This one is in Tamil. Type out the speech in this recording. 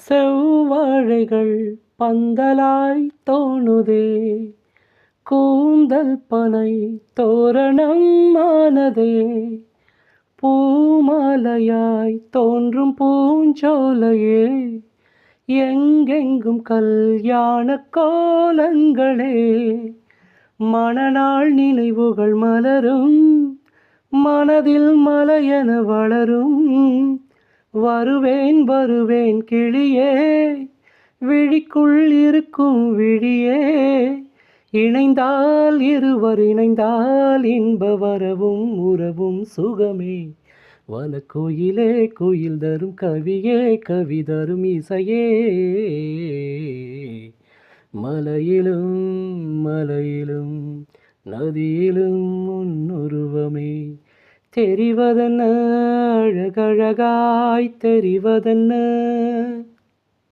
செவ்வாழைகள் பந்தலாய் தோணுதே, கூந்தல் பனை தோரணம் ஆனதே, பூமாலையாய் தோன்றும் பூஞ்சோலையே, எங்கெங்கும் கல்யாண கோலங்களே, மணநாள் நினைவுகள் மலரும், மனதில் மலையென வளரும், வருவேன் வருவேன் கிளியே, விழிக்குள் இருக்கும் விழியே, இணைந்தால் இருவர் இணைந்தால் இன்ப வரவும் உறவும் சுகமே, வனக்குயிலே குயில் தரும் கவியே கவி தரும் இசையே, மலையிலும் மலையிலும் நதியிலும் உன்னுருவமே, தெரிவதென்ன அழகழகாய் தெரிவதென்ன,